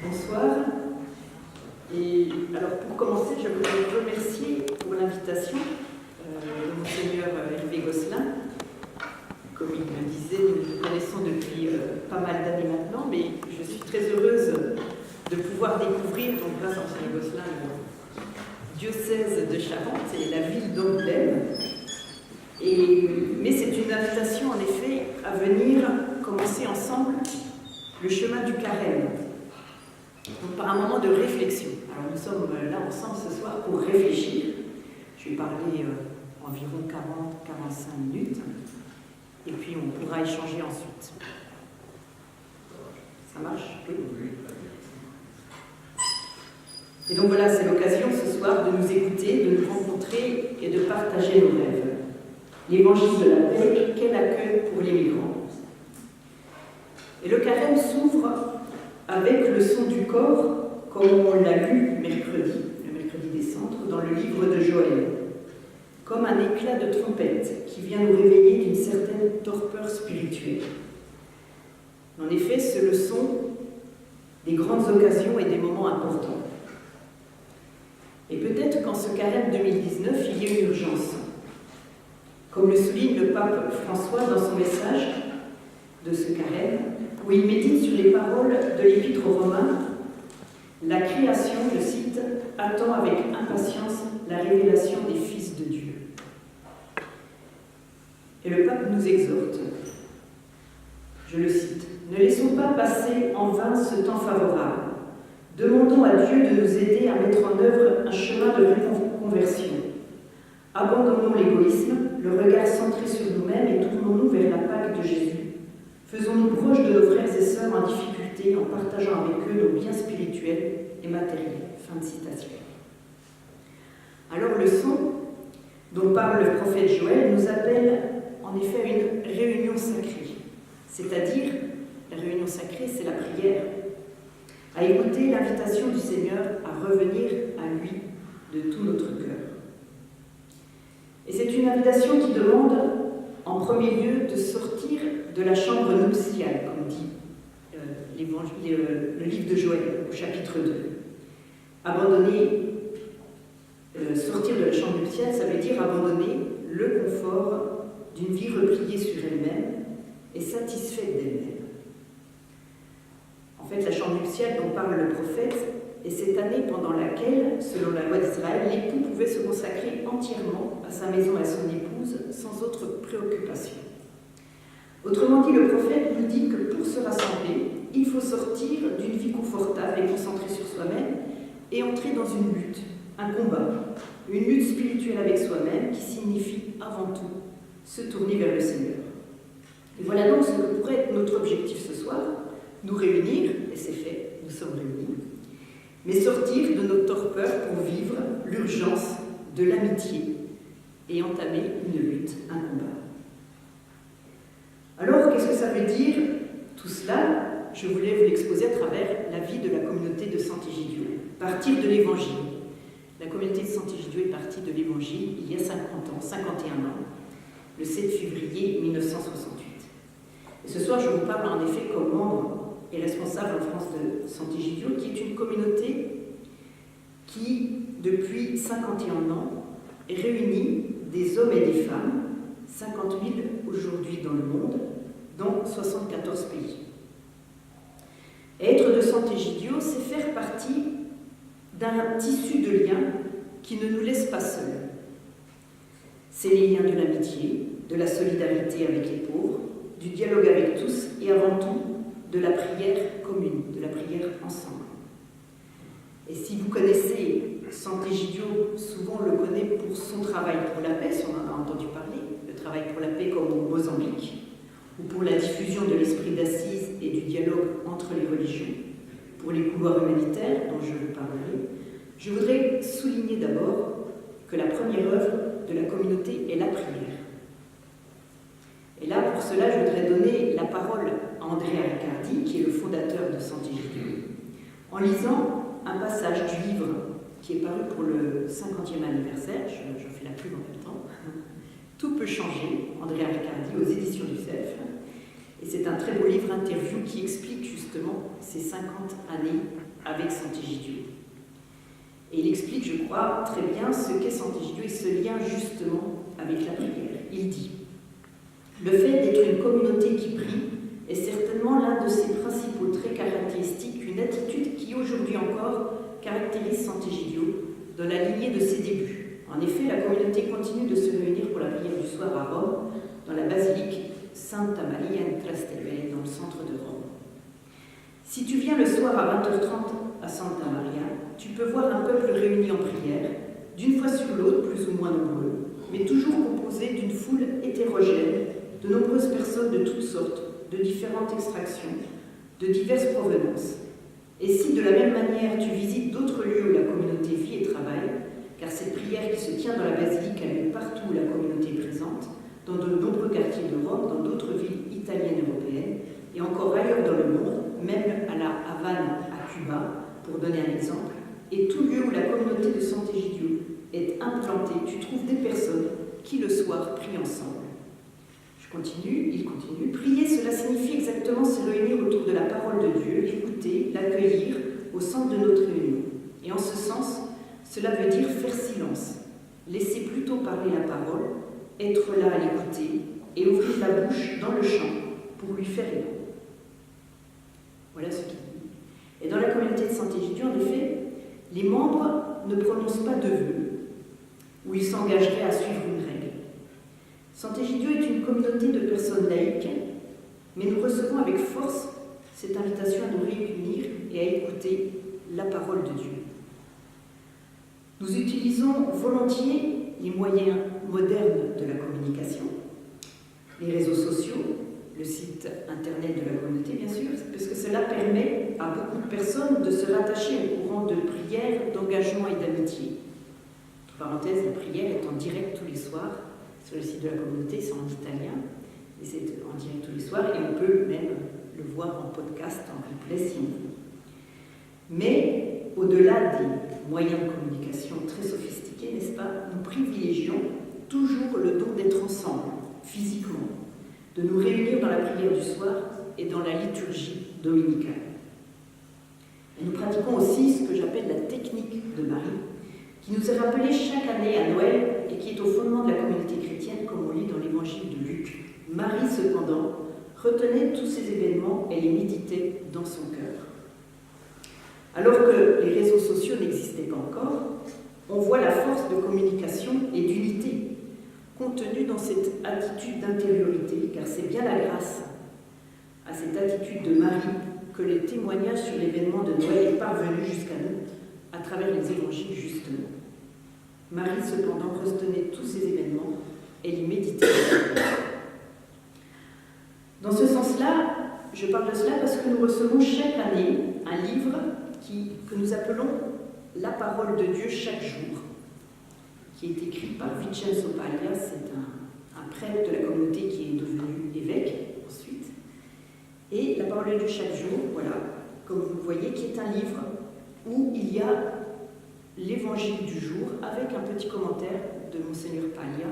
Bonsoir. Et alors pour commencer, je voudrais remercier pour l'invitation de Monseigneur Hervé Gosselin. Comme il me disait, nous nous connaissons depuis pas mal d'années maintenant, mais je suis très heureuse de pouvoir découvrir, donc grâce à Monseigneur Gosselin, le diocèse de Charente et la ville d'Angoulême. Mais c'est une invitation en effet à venir commencer ensemble le chemin du carême. Donc par un moment de réflexion. Alors nous sommes là ensemble ce soir pour réfléchir. Je vais parler environ 40-45 minutes et puis on pourra échanger ensuite. Ça marche? Oui. Et donc voilà, c'est l'occasion ce soir de nous écouter, de nous rencontrer et de partager nos rêves. L'évangile de la paix, quel accueil pour les migrants. Et le carême s'ouvre avec le son du corps, comme on l'a lu mercredi, le mercredi des Centres, dans le livre de Joël, comme un éclat de trompette qui vient nous réveiller d'une certaine torpeur spirituelle. En effet, c'est le son des grandes occasions et des moments importants. Et peut-être qu'en ce carême 2019, il y a une urgence. Comme le souligne le pape François dans son message de ce carême, où il médite sur les paroles de l'Épître aux Romains, la création, je cite, attend avec impatience la révélation des fils de Dieu. Et le pape nous exhorte, je le cite, ne laissons pas passer en vain ce temps favorable. Demandons à Dieu de nous aider à mettre en œuvre un chemin de reconversion. Abandonnons l'égoïsme, le regard centré sur nous-mêmes et tournons-nous vers la Pâque de Jésus. Faisons-nous proches de nos frères et sœurs en difficulté en partageant avec eux nos biens spirituels et matériels. Fin de citation. Alors le son dont parle le prophète Joël nous appelle en effet à une réunion sacrée. C'est-à-dire, la réunion sacrée, c'est la prière. À écouter l'invitation du Seigneur à revenir à lui de tout notre cœur. Et c'est une invitation qui demande en premier lieu de sortir de la chambre nuptiale, comme dit le livre de Joël au chapitre 2. Sortir de la chambre nuptiale, ça veut dire abandonner le confort d'une vie repliée sur elle-même et satisfaite d'elle-même. En fait, la chambre nuptiale dont parle le prophète est cette année pendant laquelle, selon la loi d'Israël, l'époux pouvait se consacrer entièrement à sa maison et à son épouse sans autre préoccupation. Autrement dit, le prophète nous dit que pour se rassembler, il faut sortir d'une vie confortable et concentrée sur soi-même et entrer dans une lutte, un combat, une lutte spirituelle avec soi-même qui signifie avant tout se tourner vers le Seigneur. Et voilà donc ce que pourrait être notre objectif ce soir, nous réunir, et c'est fait, nous sommes réunis, mais sortir de notre torpeur pour vivre l'urgence de l'amitié et entamer une lutte, un combat. Alors, qu'est-ce que ça veut dire tout cela? Je voulais vous l'exposer à travers la vie de la communauté de Sant'Egidio, partir de l'Évangile. La communauté de Sant'Egidio est partie de l'Évangile il y a 51 ans, le 7 février 1968. Et ce soir, je vous parle en effet comme membre et responsable en France de Sant'Egidio, qui est une communauté qui, depuis 51 ans, réunit des hommes et des femmes, 50 000 aujourd'hui dans le monde, dans 74 pays. Et être de Sant'Egidio, c'est faire partie d'un tissu de liens qui ne nous laisse pas seuls. C'est les liens de l'amitié, de la solidarité avec les pauvres, du dialogue avec tous et avant tout, de la prière commune, de la prière ensemble. Et si vous connaissez Sant'Egidio, souvent on le connaît pour son travail pour la paix, si on en a entendu parler, le travail pour la paix comme au Mozambique, ou pour la diffusion de l'esprit d'assise et du dialogue entre les religions, pour les couloirs humanitaires dont je vous parlerai. Je voudrais souligner d'abord que la première œuvre de la communauté est la prière. Et là, pour cela, je voudrais donner la parole à Andrea Riccardi, qui est le fondateur de Sant'Egidio, en lisant un passage du livre qui est paru pour le 50e anniversaire, je fais la pub en même temps, Tout peut changer, Andrea Riccardi, aux éditions du CEF. Et c'est un très beau livre interview qui explique justement ces 50 années avec Sant'Egidio. Et il explique, je crois, très bien ce qu'est Sant'Egidio et ce lien justement avec la prière. Il dit « Le fait d'être une communauté qui prie est certainement l'un de ses principaux traits caractéristiques, une attitude qui aujourd'hui encore caractérise Sant'Egidio dans la lignée de ses débuts. En effet, la communauté continue de se réunir pour la prière du soir à Rome, dans la basilique Santa Maria in Trastevere, dans le centre de Rome. Si tu viens le soir à 20h30 à Santa Maria, tu peux voir un peuple réuni en prière, d'une fois sur l'autre, plus ou moins nombreux, mais toujours composé d'une foule hétérogène, de nombreuses personnes de toutes sortes, de différentes extractions, de diverses provenances. Et si de la même manière tu visites d'autres lieux où la communauté vit et travaille, car cette prière qui se tient dans la basilique a lieu partout où la communauté est présente, dans de nombreux quartiers de Rome, dans d'autres villes italiennes et européennes, et encore ailleurs dans le monde, même à la Havane, à Cuba, pour donner un exemple, et tout lieu où la communauté de Sant'Egidio est implantée, tu trouves des personnes qui le soir prient ensemble. Il continue. Prier, cela signifie exactement se réunir autour de la parole de Dieu, l'écouter, l'accueillir au centre de notre réunion. Et en ce sens, cela veut dire faire silence, laisser plutôt parler la parole, être là à l'écouter et ouvrir la bouche dans le chant pour lui faire écho. Voilà ce qu'il dit. Et dans la communauté de Sant'Egidio, en effet, les membres ne prononcent pas de vœux où ils s'engageraient à suivre une règle. Sant'Egidio est une communauté de personnes laïques, mais nous recevons avec force cette invitation à nous réunir et à écouter la parole de Dieu. Nous utilisons volontiers les moyens modernes de la communication, les réseaux sociaux, le site internet de la communauté bien sûr, parce que cela permet à beaucoup de personnes de se rattacher au courant de prière, d'engagement et d'amitié. Entre parenthèses, la prière est en direct tous les soirs sur le site de la communauté, c'est en italien, et c'est en direct tous les soirs, et on peut même le voir en podcast, en replay si on veut. Mais au-delà des moyens de communication très sophistiqués, n'est-ce pas, nous privilégions toujours le don d'être ensemble, physiquement, de nous réunir dans la prière du soir et dans la liturgie dominicale. Et nous pratiquons aussi ce que j'appelle la technique de Marie, qui nous est rappelée chaque année à Noël et qui est au fondement de la communauté chrétienne, comme on lit dans l'évangile de Luc. Marie, cependant, retenait tous ces événements et les méditait dans son cœur. Alors que les réseaux sociaux n'existaient pas encore, on voit la force de communication et d'unité contenue dans cette attitude d'intériorité, car c'est bien la grâce à cette attitude de Marie que les témoignages sur l'événement de Noël est parvenu jusqu'à nous à travers les évangiles justement. Marie, cependant, retenait tous ces événements et les méditait. Dans ce sens-là, je parle de cela parce que nous recevons chaque année un livre que nous appelons « La parole de Dieu chaque jour », qui est écrit par Vincenzo Paglia, c'est un prêtre de la communauté qui est devenu évêque ensuite. Et « La parole de Dieu chaque jour », voilà, comme vous le voyez, qui est un livre où il y a l'évangile du jour avec un petit commentaire de Monseigneur Paglia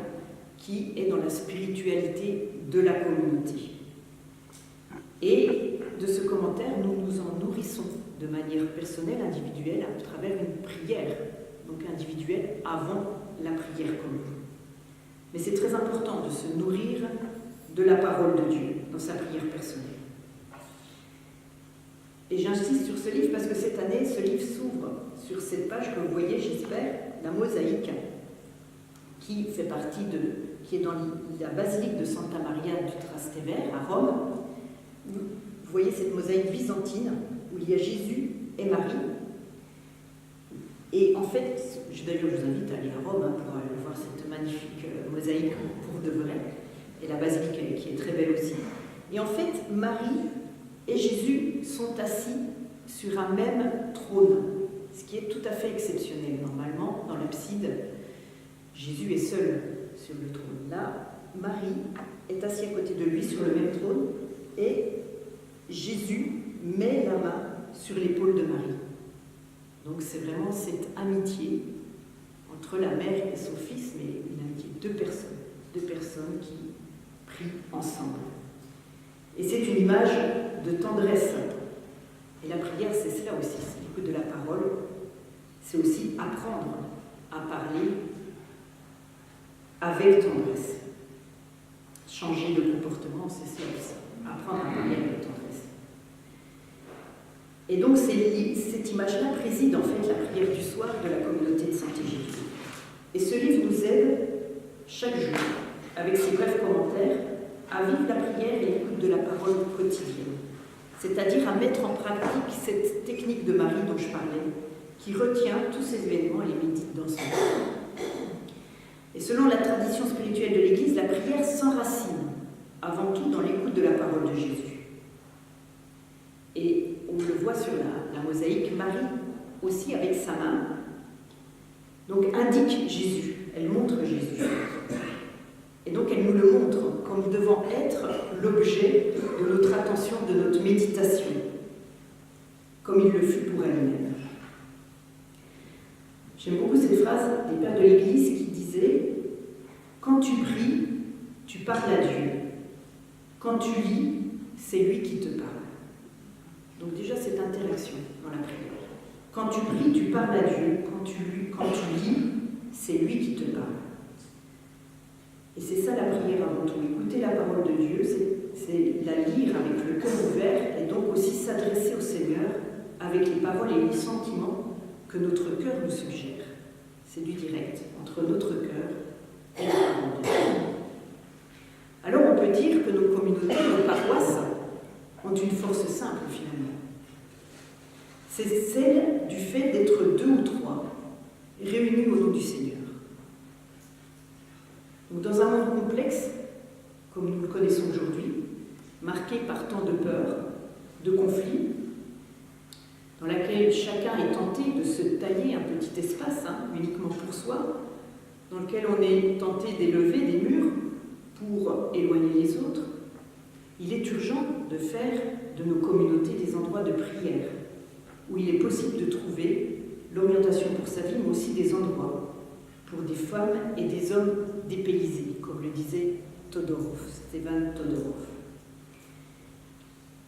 qui est dans la spiritualité de la communauté. Et de ce commentaire, nous nous en nourrissons de manière personnelle, individuelle, à travers une prière, donc individuelle, avant la prière commune. Mais c'est très important de se nourrir de la parole de Dieu dans sa prière personnelle. Et j'insiste sur ce livre parce que cette année, ce livre s'ouvre sur cette page que vous voyez, j'espère, la mosaïque, qui fait partie qui est dans la basilique de Santa Maria du Trastevere à Rome. Vous voyez cette mosaïque byzantine où il y a Jésus et Marie. Et en fait, d'ailleurs, je vous invite à aller à Rome pour aller voir cette magnifique mosaïque pour de vrai, et la basilique qui est très belle aussi. Et en fait, Marie et Jésus sont assis sur un même trône, ce qui est tout à fait exceptionnel. Normalement, dans l'abside, Jésus est seul sur le trône. Là, Marie est assise à côté de lui sur le même trône et Jésus met la main sur l'épaule de Marie. Donc c'est vraiment cette amitié entre la mère et son fils, mais une amitié de deux personnes qui prient ensemble. Et c'est une image de tendresse. Et la prière, c'est cela aussi. l'écoute de la parole, c'est aussi apprendre à parler avec tendresse. Changer de comportement, c'est ça aussi. Apprendre à parler avec tendresse. Et donc cette image-là préside en fait la prière du soir de la communauté de Saint-Égidio. Et ce livre nous aide chaque jour, avec ses brefs commentaires, à vivre la prière et l'écoute de la parole quotidienne. C'est-à-dire à mettre en pratique cette technique de Marie dont je parlais, qui retient tous ces événements et les médite dans son cœur. Et selon la tradition spirituelle de l'Église, la prière s'enracine avant tout dans l'écoute de la parole de Jésus. Et on le voit sur la mosaïque, Marie aussi avec sa main, donc indique Jésus, elle montre Jésus. Et donc elle nous le montre comme devant être l'objet de notre attention, de notre méditation, comme il le fut pour elle-même. J'aime beaucoup cette phrase des pères de l'Église qui disait « Quand tu pries, tu parles à Dieu. Quand tu lis, c'est lui qui te parle. » Donc déjà cette interaction dans la prière. Quand tu pries, tu parles à Dieu. Quand tu lis, c'est lui qui te parle. Et c'est ça la prière avant tout. Écouter la parole de Dieu, c'est la lire avec le cœur ouvert et donc aussi s'adresser au Seigneur avec les paroles et les sentiments que notre cœur nous suggère. C'est du direct entre notre cœur et la parole de Dieu. Alors on peut dire que nos communautés, nos paroisses, ont une force simple finalement. C'est celle du fait d'être 2 ou 3 réunis au nom du Seigneur. Donc dans un monde complexe, comme nous le connaissons aujourd'hui, marqué par tant de peurs, de conflits, dans laquelle chacun est tenté de se tailler un petit espace, uniquement pour soi, dans lequel on est tenté d'élever des murs pour éloigner les autres, il est urgent de faire de nos communautés des endroits de prière, où il est possible de trouver l'orientation pour sa vie, mais aussi des endroits pour des femmes et des hommes dépaysés, comme le disait Stephen Todorov.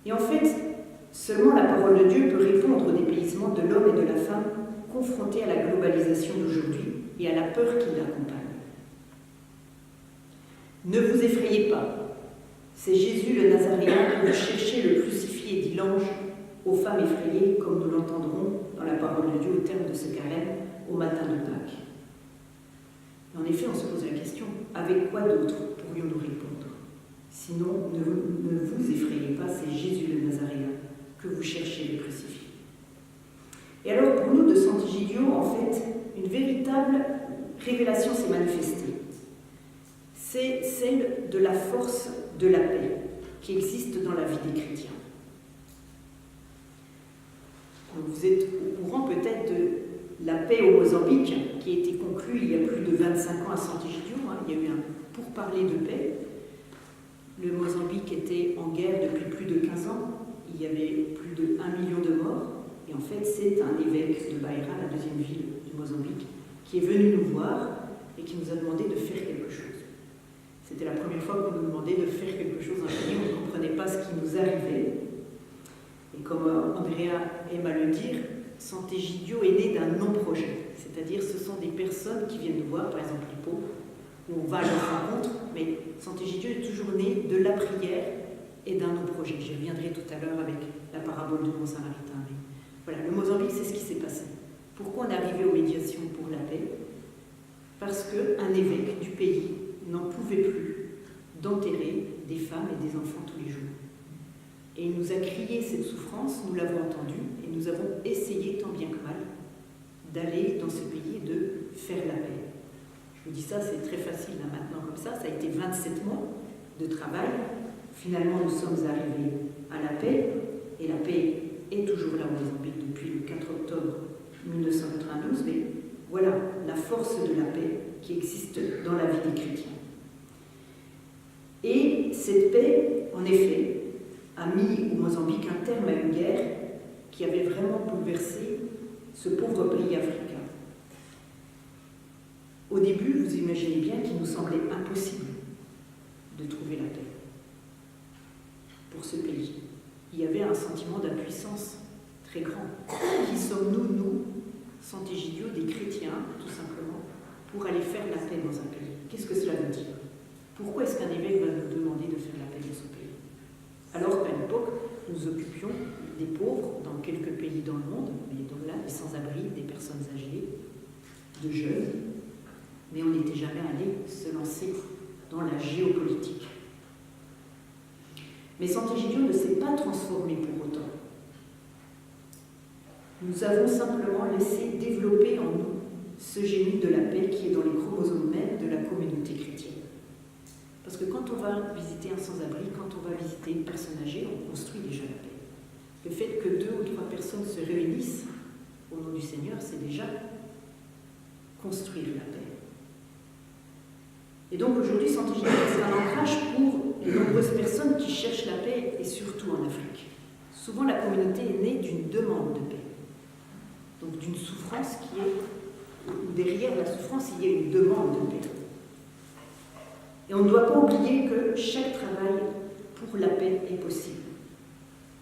Et en fait, seulement la parole de Dieu peut répondre au dépaysement de l'homme et de la femme confrontés à la globalisation d'aujourd'hui et à la peur qui l'accompagne. Ne vous effrayez pas, c'est Jésus le Nazaréen que vous cherchez le crucifié, dit l'ange aux femmes effrayées, comme nous l'entendrons dans la parole de Dieu au terme de ce carême au matin de Pâques. En effet, on se pose la question, avec quoi d'autre pourrions-nous répondre? Sinon, ne vous effrayez pas, c'est Jésus le Nazaréen que vous cherchez le crucifié. Et alors, pour nous de Sant'Egidio, en fait, une véritable révélation s'est manifestée. C'est celle de la force de la paix qui existe dans la vie des chrétiens. Vous êtes au courant peut-être de la paix au Mozambique qui a été conclue il y a plus de 25 ans à Sant'Egidio. Il y a eu un pourparler de paix. Le Mozambique était en guerre depuis plus de 15 ans. Il y avait plus de 1 million de morts. Et en fait, c'est un évêque de Beira, la deuxième ville du Mozambique, qui est venu nous voir et qui nous a demandé de faire quelque chose. C'était la première fois qu'on nous demandait de faire quelque chose dans le pays. On ne comprenait pas ce qui nous arrivait. Et comme Andrea aime à le dire, Sant'Egidio est né d'un non-projet. C'est-à-dire ce sont des personnes qui viennent nous voir, par exemple les pauvres, où on va à leur rencontre, mais Sant'Egidio est toujours né de la prière et d'un non-projet. J'y reviendrai tout à l'heure avec la parabole du bon samaritain. Mais voilà, le Mozambique, c'est ce qui s'est passé. Pourquoi on est arrivé aux médiations pour la paix? Parce qu'un évêque du pays n'en pouvait plus d'enterrer des femmes et des enfants tous les jours. Et il nous a crié cette souffrance, nous l'avons entendue, et nous avons essayé tant bien que mal d'aller dans ce pays et de faire la paix. Je vous dis ça, c'est très facile maintenant comme ça a été 27 mois de travail. Finalement, nous sommes arrivés à la paix, et la paix est toujours là au Mozambique depuis le 4 octobre 1992, mais voilà la force de la paix qui existe dans la vie des chrétiens. Et cette paix, en effet, a mis au Mozambique un terme à une guerre qui avait vraiment bouleversé ce pauvre pays africain. Au début, vous imaginez bien qu'il nous semblait impossible de trouver la paix pour ce pays. Il y avait un sentiment d'impuissance très grand. Qui sommes-nous, nous, Sant'Egidio, des chrétiens, tout simplement, pour aller faire la paix dans un pays? Qu'est-ce que cela veut dire? Pourquoi est-ce qu'un évêque va nous demander de faire la paix dans ce pays? Alors qu'à l'époque, nous occupions des pauvres dans quelques pays dans le monde, mais donc là, des sans-abri, des personnes âgées, de jeunes, mais on n'était jamais allé se lancer dans la géopolitique. Mais Sant'Egidio ne s'est pas transformé pour autant. Nous avons simplement laissé développer en nous ce génie de la paix qui est dans les chromosomes mêmes de la communauté chrétienne. Parce que quand on va visiter un sans-abri, quand on va visiter une personne âgée, on construit déjà la paix. Le fait que 2 ou 3 personnes se réunissent au nom du Seigneur, c'est déjà construire la paix. Et donc aujourd'hui, Sant'Egidio, c'est un ancrage pour les nombreuses personnes qui cherchent la paix, et surtout en Afrique. Souvent, la communauté est née d'une demande de paix. Donc d'une souffrance qui est, derrière la souffrance, il y a une demande de paix. Et on ne doit pas oublier que chaque travail pour la paix est possible,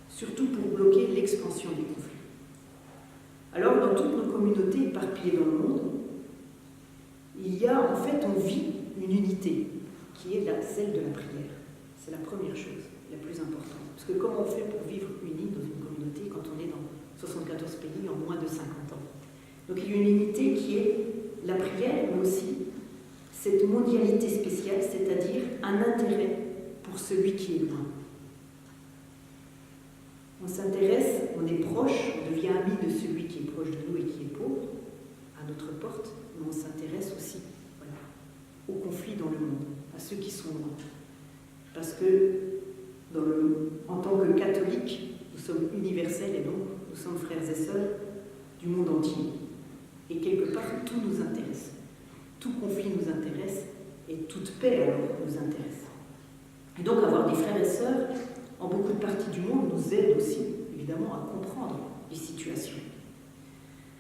surtout pour bloquer l'expansion des conflits. Alors, dans toutes nos communautés éparpillées dans le monde, il y a, en fait, on vit une unité, qui est celle de la prière. C'est la première chose, la plus importante. Parce que comment on fait pour vivre unis dans une communauté quand on est dans 74 pays en moins de 50 ans? Donc il y a une unité qui est la prière, mais aussi cette mondialité spéciale, c'est-à-dire un intérêt pour celui qui est loin. On s'intéresse, on est proche, on devient ami de celui qui est proche de nous et qui est pauvre, à notre porte, mais on s'intéresse aussi aux conflits dans le monde, à ceux qui sont loin. Parce que, en tant que catholiques, nous sommes universels et donc nous sommes frères et sœurs du monde entier. Et quelque part, tout nous intéresse. Tout conflit nous intéresse et toute paix alors nous intéresse. Et donc avoir des frères et sœurs en beaucoup de parties du monde nous aide aussi, évidemment, à comprendre les situations.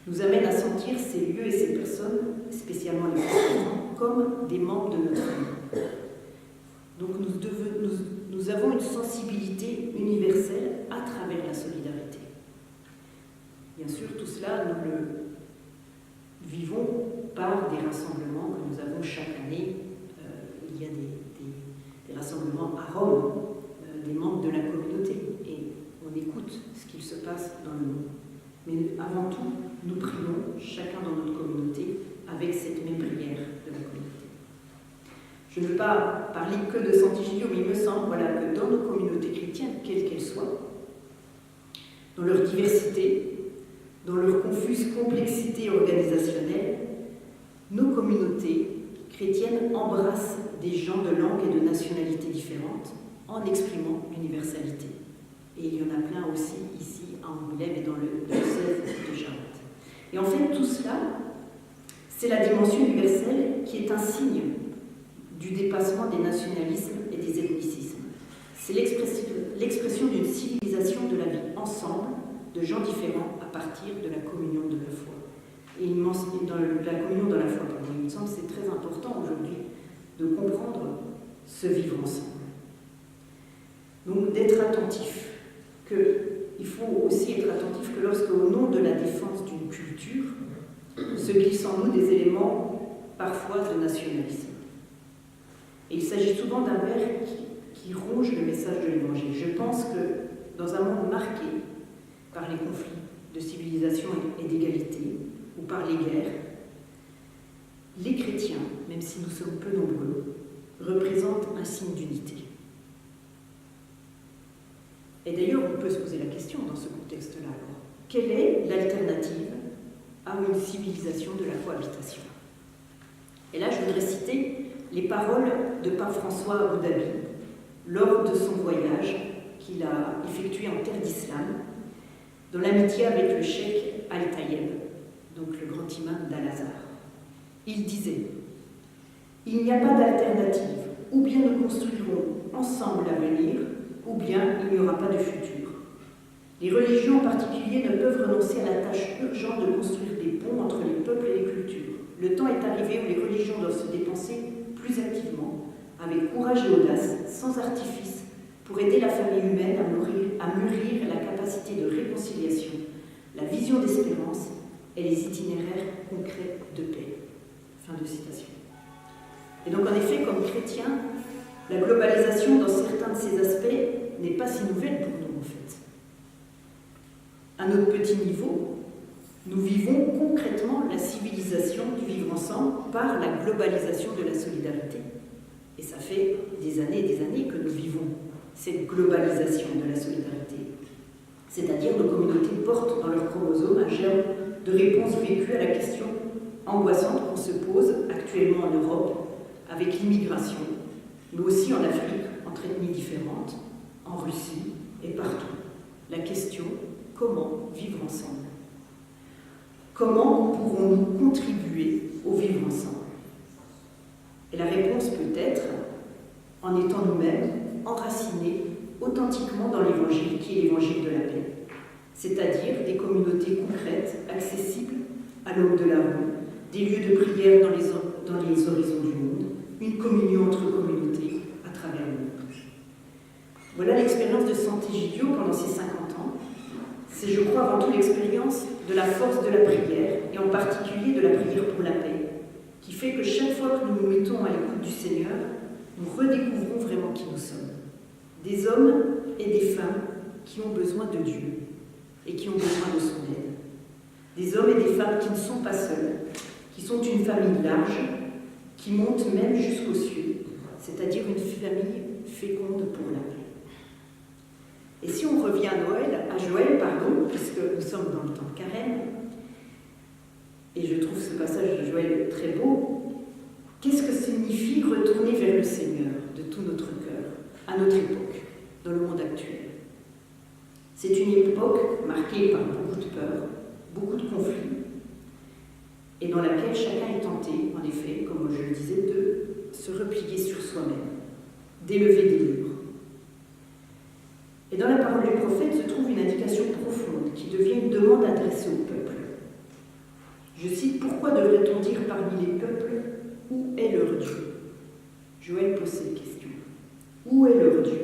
Nous amène à sentir ces lieux et ces personnes, spécialement les enfants, comme des membres de notre famille. Donc nous avons une sensibilité universelle à travers la solidarité. Bien sûr, tout cela, nous le vivons par des rassemblements que nous avons chaque année. Il y a des rassemblements à Rome, des membres de la communauté, et on écoute ce qu'il se passe dans le monde. Mais avant tout, nous prions, chacun dans notre communauté, avec cette même prière de la communauté. Je ne veux pas parler que de Sant'Egidio, mais il me semble que dans nos communautés chrétiennes, quelles qu'elles soient, dans leur diversité, dans leur confuse complexité organisationnelle, nos communautés chrétiennes embrassent des gens de langues et de nationalités différentes en exprimant l'universalité. Et il y en a plein aussi ici à Angoulême et dans le diocèse de Charente. Et en fait, tout cela, c'est la dimension universelle qui est un signe du dépassement des nationalismes et des ethnicismes. C'est l'expression d'une civilisation de la vie ensemble, de gens différents à partir de la communion de la foi. Et dans la communion de la foi, il me semble que c'est très important aujourd'hui de comprendre ce vivre ensemble. Donc d'être attentif, il faut aussi être attentif que lorsque, au nom de la défense d'une culture, se glissent en nous des éléments parfois de nationalisme. Et il s'agit souvent d'un ver qui ronge le message de l'Évangile. Je pense que dans un monde marqué par les conflits de civilisation et d'égalité, ou par les guerres, les chrétiens, même si nous sommes peu nombreux, représentent un signe d'unité. Et d'ailleurs, on peut se poser la question dans ce contexte-là. Quelle est l'alternative à une civilisation de la cohabitation? Et là, je voudrais citer les paroles de Pape François à Abu Dhabi lors de son voyage qu'il a effectué en terre d'islam, dans l'amitié avec le cheikh Al-Tayeb, donc le grand imam d'Al-Azhar. Il disait « Il n'y a pas d'alternative, ou bien nous construirons ensemble l'avenir, ou bien il n'y aura pas de futur. Les religions en particulier ne peuvent renoncer à la tâche urgente de construire des ponts entre les peuples et les cultures. Le temps est arrivé où les religions doivent se dépenser plus activement, avec courage et audace, sans artifice, pour aider la famille humaine à mûrir la capacité de réconciliation la vision d'espérance et les itinéraires concrets de paix. » Fin de citation. Et donc en effet, comme chrétiens, la globalisation dans certains de ses aspects n'est pas si nouvelle pour nous en fait. À notre petit niveau, nous vivons concrètement la civilisation du vivre ensemble par la globalisation de la solidarité. Et ça fait des années que nous vivons cette globalisation de la solidarité. C'est-à-dire nos communautés portent dans leurs chromosomes un germe de réponse vécue à la question angoissante qu'on se pose actuellement en Europe avec l'immigration, mais aussi en Afrique, entre ethnies différentes, en Russie et partout. La question, comment vivre ensemble? Comment pourrons-nous contribuer au vivre ensemble? Et la réponse peut être en étant nous-mêmes enracinés authentiquement dans l'Évangile, qui est l'Évangile de la paix, c'est-à-dire des communautés concrètes, accessibles à l'homme de la rue, des lieux de prière dans les horizons du monde, une communion entre communautés à travers le monde. Voilà l'expérience de Sant'Egidio pendant ces 50 ans. C'est, je crois, avant tout l'expérience de la force de la prière, et en particulier de la prière pour la paix, qui fait que chaque fois que nous nous mettons à l'écoute du Seigneur, nous redécouvrons vraiment qui nous sommes. Des hommes et des femmes qui ont besoin de Dieu et qui ont besoin de son aide. Des hommes et des femmes qui ne sont pas seuls, qui sont une famille large, qui monte même jusqu'aux cieux, c'est-à-dire une famille féconde pour la paix. Et si on revient à Joël, puisque nous sommes dans le temps de Carême, et je trouve ce passage de Joël très beau, qu'est-ce que signifie retourner vers le Seigneur de tout notre cœur, à notre époque, dans le monde actuel? C'est une époque marquée par beaucoup de peurs, beaucoup de conflits, et dans laquelle chacun est tenté, en effet, comme je le disais, de se replier sur soi-même, d'élever des murs. Et dans la parole du prophète se trouve une indication profonde qui devient une demande adressée au peuple. Je cite: « Pourquoi devrait-on dire parmi les peuples, où est leur Dieu ?» Joël pose cette question. Où est leur Dieu?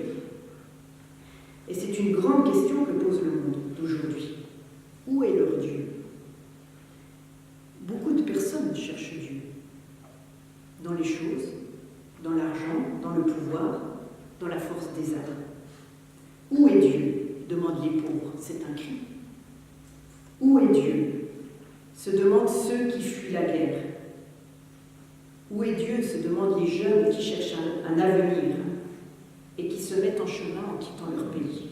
Et c'est une grande question que pose le monde d'aujourd'hui. Où est leur Dieu? Beaucoup de personnes cherchent Dieu. Dans les choses, dans l'argent, dans le pouvoir, dans la force des âmes. Où est Dieu? Demandent les pauvres, c'est un cri. Où est Dieu? Se demandent ceux qui fuient la guerre. Où est Dieu? Se demandent les jeunes qui cherchent un avenir et qui se mettent en chemin en quittant leur pays.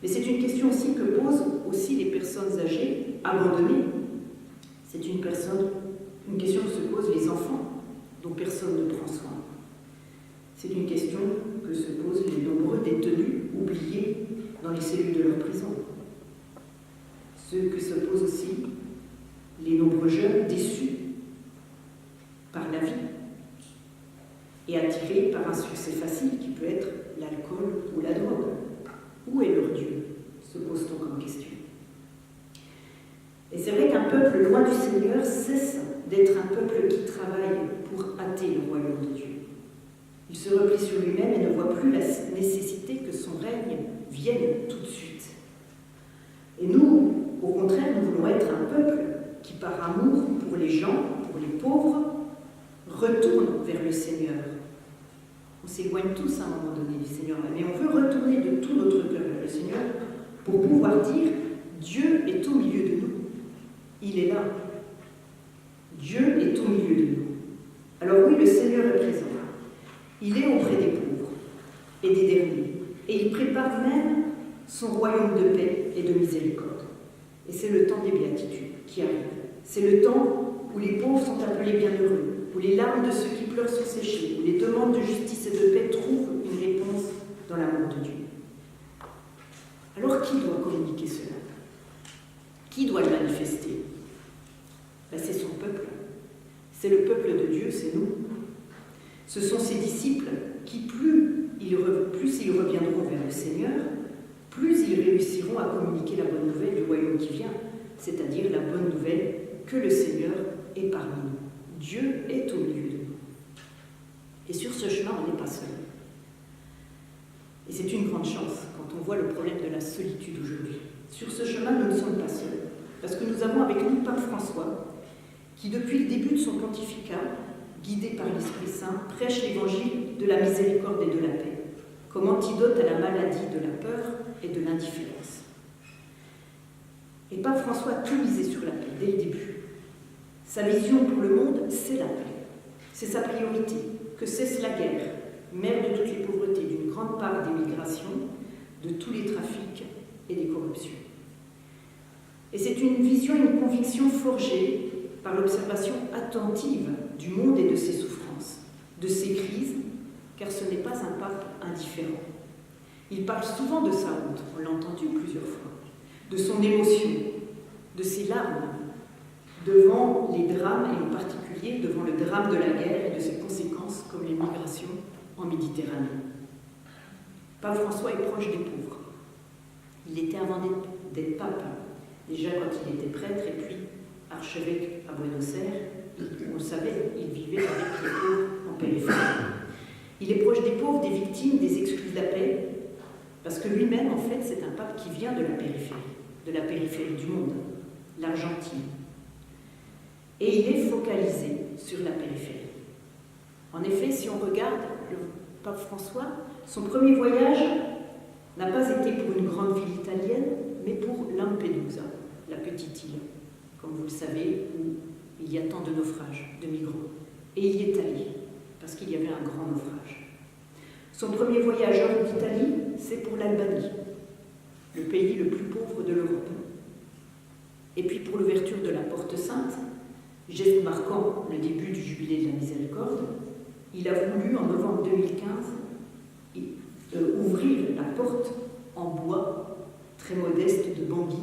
Mais c'est une question aussi que posent aussi les personnes âgées, abandonnées. C'est une question que se posent les enfants, dont personne ne prend soin. C'est une question que se posent les nombreux détenus oubliés dans les cellules de leur prison. Ceux que se posent aussi les nombreux jeunes déçus par la vie et attirés par un succès facile qui peut être l'alcool ou la drogue. Où est leur Dieu? Se pose-t-on comme question. Et c'est vrai qu'un peuple loin du Seigneur cesse d'être un peuple qui travaille pour hâter le royaume de Dieu. Il se replie sur lui-même et ne voit plus la nécessité que son règne vienne tout de suite. Et nous, au contraire, nous voulons être un peuple qui, par amour pour les gens, pour les pauvres, retourne vers le Seigneur. On s'éloigne tous à un moment donné du Seigneur, mais on veut retourner de tout notre cœur vers le Seigneur pour pouvoir dire « Dieu est au milieu de nous. Il est là. Dieu est au milieu de nous. » Alors oui, le Seigneur est présent. Il est auprès des pauvres et des derniers. Et il prépare même son royaume de paix et de miséricorde. Et c'est le temps des béatitudes qui arrive. C'est le temps où les pauvres sont appelés bienheureux, où les larmes de ceux qui pleurent sont séchées, où les demandes de justice et de paix trouvent une réponse dans l'amour de Dieu. Alors qui doit communiquer cela? Qui doit le manifester? C'est son peuple. C'est le peuple de Dieu, c'est nous. Ce sont ses disciples qui, plus ils reviendront vers le Seigneur, plus ils réussiront à communiquer la bonne nouvelle du royaume qui vient, c'est-à-dire la bonne nouvelle que le Seigneur est parmi nous. Dieu est au milieu de nous. Et sur ce chemin, on n'est pas seul. Et c'est une grande chance quand on voit le problème de la solitude aujourd'hui. Sur ce chemin, nous ne sommes pas seuls, parce que nous avons avec nous Pape François, qui depuis le début de son pontificat, guidé par l'Esprit Saint, prêche l'évangile de la miséricorde et de la paix, comme antidote à la maladie de la peur et de l'indifférence. Et Pape François a tout misé sur la paix, dès le début. Sa vision pour le monde, c'est la paix. C'est sa priorité, que cesse la guerre, mère de toutes les pauvretés, d'une grande part des migrations, de tous les trafics et des corruptions. Et c'est une vision, une conviction forgée par l'observation attentive du monde et de ses souffrances, de ses crises, car ce n'est pas un pape indifférent. Il parle souvent de sa honte, on l'a entendu plusieurs fois, de son émotion, de ses larmes, devant les drames, et en particulier devant le drame de la guerre et de ses conséquences comme les migrations en Méditerranée. Pape François est proche des pauvres. Il était avant d'être pape, déjà quand il était prêtre et puis archevêque à Buenos Aires, on le savait, il vivait avec les pauvres en périphérie. Il est proche des pauvres, des victimes, des exclus de la paix, parce que lui-même, en fait, c'est un pape qui vient de la périphérie du monde, l'Argentine. Et il est focalisé sur la périphérie. En effet, si on regarde le pape François, son premier voyage n'a pas été pour une grande ville italienne, mais pour Lampedusa, la petite île, comme vous le savez, où il y a tant de naufrages, de migrants. Et il y est allé, parce qu'il y avait un grand naufrage. Son premier voyage hors d'Italie, c'est pour l'Albanie, le pays le plus pauvre de l'Europe. Et puis pour l'ouverture de la Porte Sainte, geste marquant le début du jubilé de la miséricorde, il a voulu, en novembre 2015, ouvrir la porte en bois très modeste de Bangui,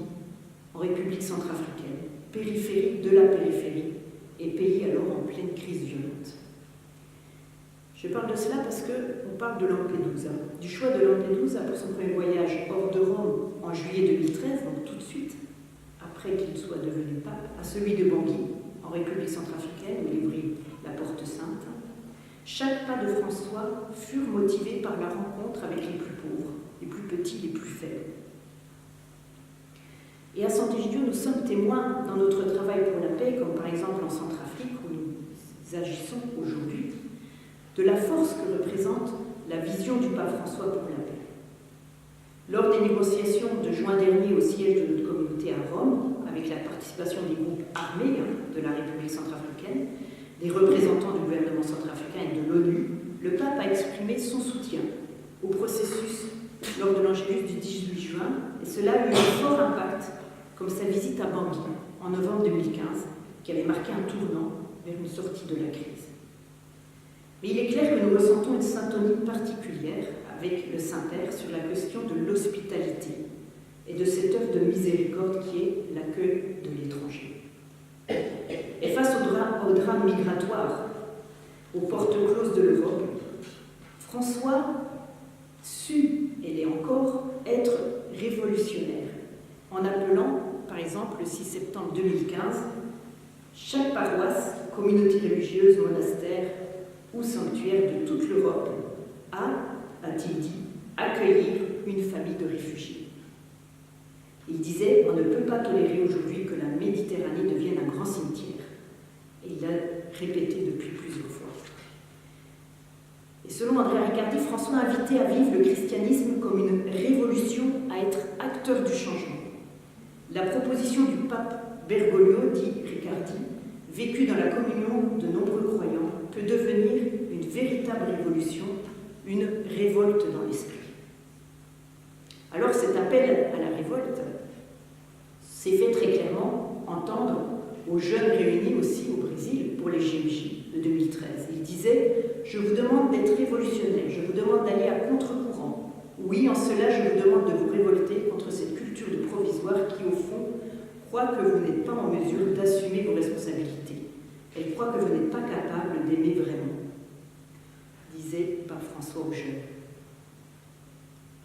en République centrafricaine, périphérie de la périphérie, et pays alors en pleine crise violente. Je parle de cela parce qu'on parle de Lampedusa, du choix de Lampedusa pour son premier voyage hors de Rome en juillet 2013, donc tout de suite, après qu'il soit devenu pape, à celui de Bangui, en République centrafricaine, où il ouvrit la Porte Sainte. Chaque pas de François furent motivés par la rencontre avec les plus pauvres, les plus petits, les plus faibles. Et à Sant'Egidio, nous sommes témoins dans notre travail pour la paix, comme par exemple en Centrafrique, où nous agissons aujourd'hui, de la force que représente la vision du pape François pour la paix. Lors des négociations de juin dernier au siège de notre communauté à Rome, avec la participation des groupes armés de la République centrafricaine, des représentants du gouvernement centrafricain et de l'ONU, le pape a exprimé son soutien au processus lors de l'Angélus du 18 juin, et cela a eu un fort impact, comme sa visite à Bangui en novembre 2015, qui avait marqué un tournant vers une sortie de la crise. Mais il est clair que nous ressentons une syntonie particulière avec le Saint-Père sur la question de l'hospitalité et de cette œuvre de miséricorde qui est l'accueil de l'étranger. Et face au drame migratoire, aux portes closes de l'Europe, François sut, et l'est encore, être révolutionnaire, en appelant, par exemple, le 6 septembre 2015, chaque paroisse, communauté religieuse, monastère ou sanctuaire de toute l'Europe à, a-t-il dit, accueillir une famille de réfugiés. Il disait « On ne peut pas tolérer aujourd'hui que la Méditerranée devienne un grand cimetière ». Et il l'a répété depuis plusieurs fois. Et selon André Riccardi, François invitait à vivre le christianisme comme une révolution, à être acteur du changement. La proposition du pape Bergoglio, dit Riccardi, vécue dans la communion de nombreux croyants, peut devenir une véritable révolution, une révolte dans l'esprit. Alors cet appel à la révolte s'est fait très clairement entendre aux jeunes réunis aussi au Brésil pour les JMJ de 2013. Il disait « Je vous demande d'être révolutionnaire, je vous demande d'aller à contre-courant. Oui, en cela, je vous demande de vous révolter contre cette culture de provisoire qui, au fond, croit que vous n'êtes pas en mesure d'assumer vos responsabilités. Elle croit que vous n'êtes pas capable d'aimer vraiment. » disait Pape François aux jeunes.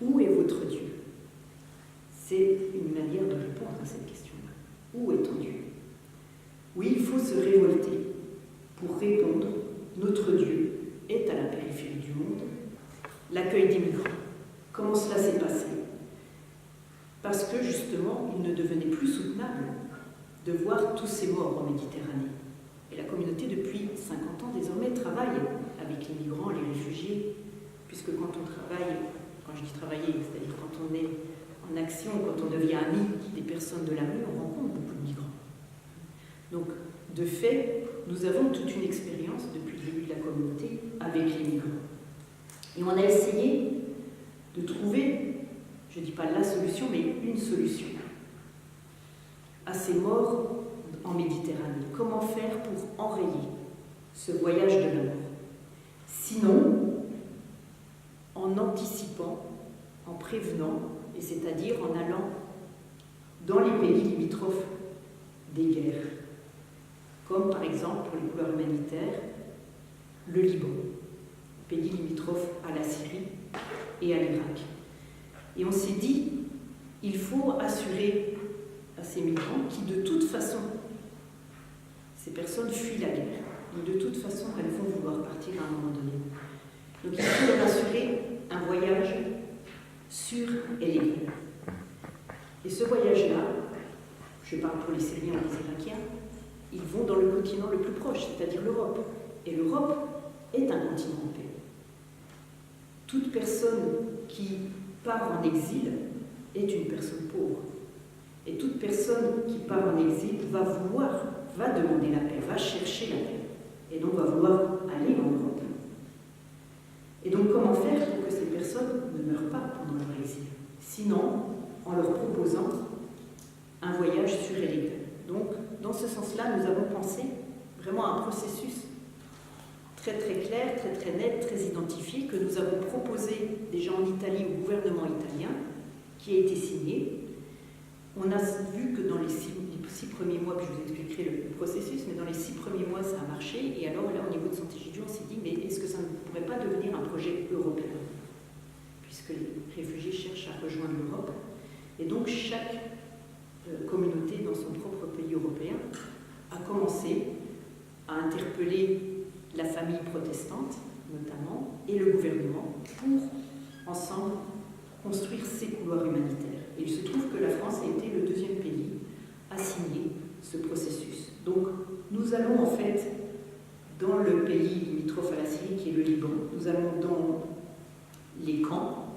Où est votre Dieu? C'est une manière de répondre à cette question-là. Où est ton Dieu? Oui, il faut se révolter pour répondre. Notre Dieu est à la périphérie du monde. L'accueil des migrants. Comment cela s'est passé? Parce que justement, devenait plus soutenable de voir tous ces morts en Méditerranée. Et la communauté, depuis 50 ans désormais, travaille avec les migrants, les réfugiés, puisque quand on travaille, quand je dis travailler, c'est-à-dire quand on est en action, quand on devient ami des personnes de la rue, on rencontre beaucoup de migrants. Donc, de fait, nous avons toute une expérience depuis le début de la communauté avec les migrants. Et on a essayé de trouver, je ne dis pas la solution, mais une solution à ces morts en Méditerranée. Comment faire pour enrayer ce voyage de la mort? Sinon, en anticipant, en prévenant, et c'est-à-dire en allant dans les pays limitrophes des guerres, comme par exemple pour les couloirs humanitaires, le Liban, pays limitrophe à la Syrie et à l'Irak. Et on s'est dit, il faut assurer à ces migrants qui de toute façon, ces personnes fuient la guerre, et de toute façon elles vont vouloir partir à un moment donné. Donc il faut leur assurer un voyage sûr et légal. Et ce voyage-là, je parle pour les Syriens et les Irakiens, ils vont dans le continent le plus proche, c'est-à-dire l'Europe. Et l'Europe est un continent en paix. Toute personne qui part en exil est une personne pauvre. Et toute personne qui part en exil va demander la paix, va chercher la paix, et donc va vouloir aller en Europe. Et donc comment faire pour que ces personnes ne meurent pas pendant leur exil? Sinon, en leur proposant un voyage sûr et légal. Donc, dans ce sens-là, nous avons pensé vraiment à un processus très très clair, très très net, très identifié, que nous avons proposé déjà en Italie au gouvernement italien, qui a été signé. On a vu que dans les six premiers mois, que je vous expliquerai le processus, mais dans les 6 premiers mois, ça a marché. Et alors là, au niveau de Sant'Egidio, on s'est dit, mais est-ce que ça ne pourrait pas devenir un projet européen? Puisque les réfugiés cherchent à rejoindre l'Europe. Et donc, chaque communauté dans son propre pays européen a commencé à interpeller la famille protestante, notamment, et le gouvernement, pour, ensemble, construire ces couloirs humanitaires. Et il se trouve que la France a été le 2e pays à signer ce processus. Donc, nous allons en fait dans le pays limitrophe à la Syrie, qui est le Liban. Nous allons dans les camps.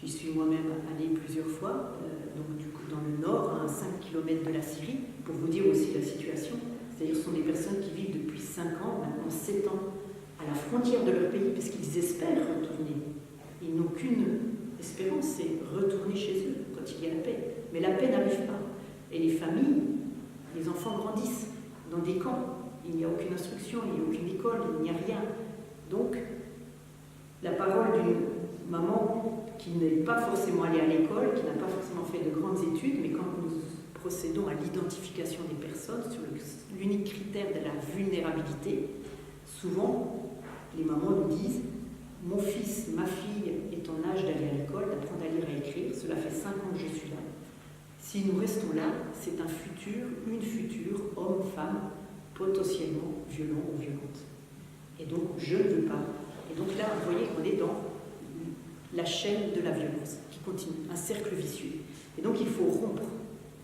J'y suis moi-même allée plusieurs fois, donc du coup dans le nord, à 5 km de la Syrie, pour vous dire aussi la situation. C'est-à-dire que ce sont des personnes qui vivent depuis 5 ans, maintenant 7 ans, à la frontière de leur pays, parce qu'ils espèrent retourner. Ils n'ont qu'une espérance, c'est retourner chez eux quand il y a la paix. Mais la paix n'arrive pas. Et les familles, les enfants grandissent dans des camps. Il n'y a aucune instruction, il n'y a aucune école, il n'y a rien. Donc, la parole d'une maman qui n'est pas forcément allée à l'école, qui n'a pas forcément fait de grandes études, mais quand nous procédons à l'identification des personnes sur l'unique critère de la vulnérabilité, souvent, les mamans nous disent « Mon fils, ma fille est en âge d'aller à l'école, d'apprendre à lire et à écrire, cela fait 5 ans que je suis là. Si nous restons là, c'est une future homme-femme potentiellement violent ou violente. Et donc, je ne veux pas. Et donc là, vous voyez qu'on est dans la chaîne de la violence qui continue, un cercle vicieux. Et donc, il faut rompre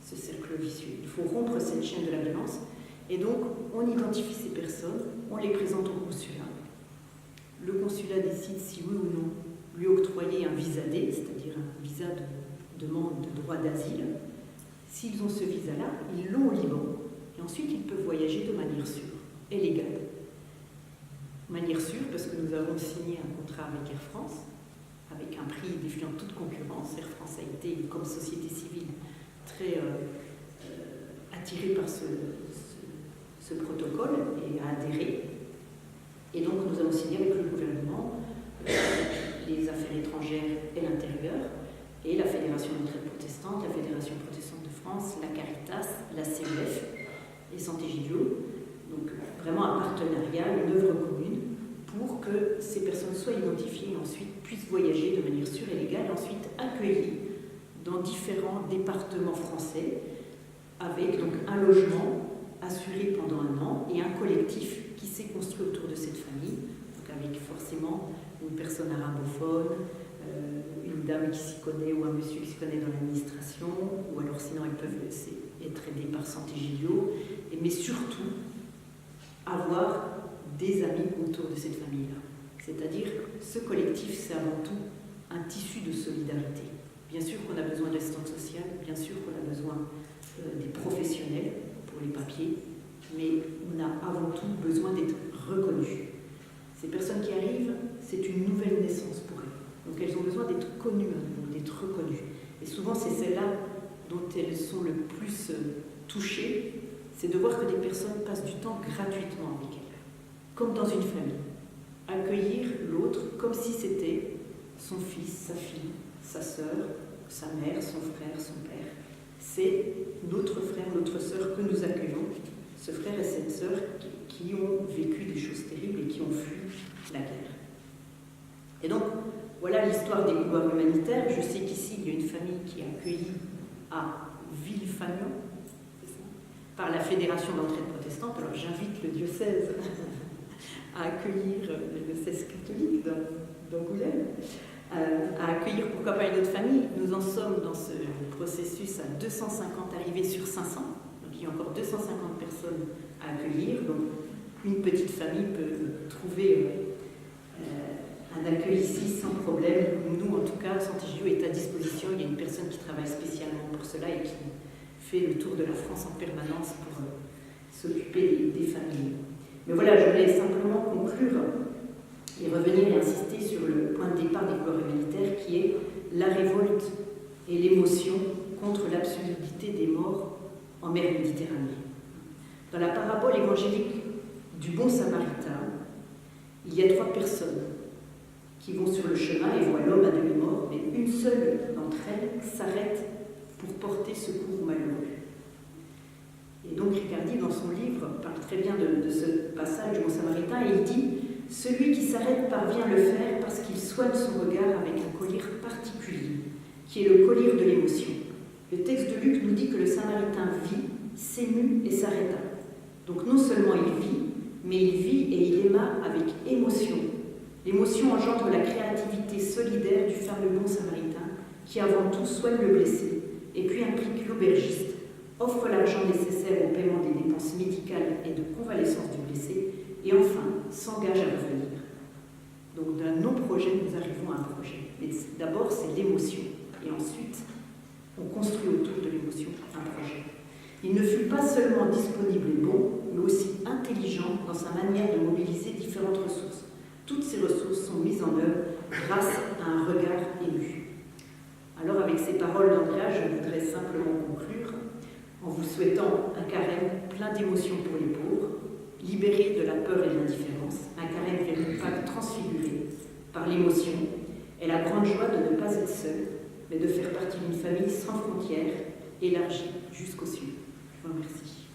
ce cercle vicieux. Il faut rompre cette chaîne de la violence. Et donc, on identifie ces personnes, on les présente au consulat. Le consulat décide si oui ou non lui octroyer un visa D, c'est-à-dire un visa de demande de droit d'asile. S'ils ont ce visa-là, ils l'ont au Liban. Et ensuite, ils peuvent voyager de manière sûre et légale. Manière sûre, parce que nous avons signé un contrat avec Air France, avec un prix défiant toute concurrence. Air France a été, comme société civile, très attirée par ce protocole et a adhéré. Et donc, nous avons signé avec le gouvernement, les affaires étrangères et l'intérieur, et la Fédération d'entraide protestante, la Fédération protestante de France, la Caritas, la CEF et Sant'Egidio. Donc, vraiment un partenariat, une œuvre commune pour que ces personnes soient identifiées et ensuite puissent voyager de manière sûre et légale, et ensuite accueillies dans différents départements français avec donc un logement assuré pendant 1 an et un collectif qui s'est construit autour de cette famille, donc avec forcément une personne arabophone, une dame qui s'y connaît ou un monsieur qui s'y connaît dans l'administration, ou alors sinon ils peuvent être aidés par Santé Giglio, mais surtout avoir des amis autour de cette famille-là. C'est-à-dire, ce collectif, c'est avant tout un tissu de solidarité. Bien sûr qu'on a besoin d'assistance sociale, bien sûr qu'on a besoin des professionnels pour les papiers, mais on a avant tout besoin d'être reconnus. Ces personnes qui arrivent, c'est une nouvelle naissance pour elles. Donc elles ont besoin d'être connues, d'être reconnues. Et souvent, c'est celles-là dont elles sont le plus touchées, c'est de voir que des personnes passent du temps gratuitement avec elles, comme dans une famille. Accueillir l'autre comme si c'était son fils, sa fille, sa sœur, sa mère, son frère, son père. C'est notre frère, notre sœur que nous accueillons, ce frère et cette sœur qui ont vécu des choses terribles et qui ont fui la guerre. Et donc, voilà l'histoire des couloirs humanitaires. Je sais qu'ici, il y a une famille qui est accueillie à Villefagnon, par la Fédération d'entraide protestante. Alors j'invite le diocèse à accueillir, le diocèse catholique d'Angoulême, à accueillir pourquoi pas une autre famille. Nous en sommes dans ce processus à 250 arrivées sur 500. Donc il y a encore 250 personnes à accueillir. Donc une petite famille peut trouver un accueil ici sans problème. Nous, en tout cas, Santé Giglio est à disposition. Il y a une personne qui travaille spécialement pour cela et qui fait le tour de la France en permanence pour s'occuper des familles. Mais voilà, je voulais simplement conclure et revenir et insister sur le point de départ des couloirs humanitaires qui est la révolte et l'émotion contre l'absurdité des morts en mer Méditerranée. Dans la parabole évangélique du bon samaritain, il y a 3 personnes qui vont sur le chemin et voient l'homme à demi-mort, mais une seule d'entre elles s'arrête pour porter secours aux malheureux. Et donc Riccardi, dans son livre, parle très bien de ce passage du bon samaritain, et il dit « Celui qui s'arrête parvient le faire parce qu'il soigne son regard avec un collier particulier, qui est le collier de l'émotion. » Le texte de Luc nous dit que le samaritain vit, s'émut et s'arrêta. Donc non seulement il vit, mais il vit et il aima avec émotion. L'émotion engendre la créativité solidaire du fameux bon samaritain, qui avant tout soigne le blessé, et puis implique l'aubergiste, offre l'argent nécessaire au paiement des dépenses médicales et de convalescence du blessé, et enfin s'engage à revenir. Donc d'un non-projet, nous arrivons à un projet. Mais d'abord, c'est l'émotion, et ensuite, on construit autour de l'émotion un projet. Il ne fut pas seulement disponible et bon, mais aussi intelligent dans sa manière de mobiliser différentes ressources. Toutes ces ressources sont mises en œuvre grâce à un regard ému. Alors, avec ces paroles d'Andrea, je voudrais simplement conclure en vous souhaitant un carême plein d'émotions pour les pauvres, libéré de la peur et de l'indifférence, un carême vers une Pâque transfigurée par l'émotion et la grande joie de ne pas être seul, mais de faire partie d'une famille sans frontières, élargie jusqu'aux cieux. Je vous remercie.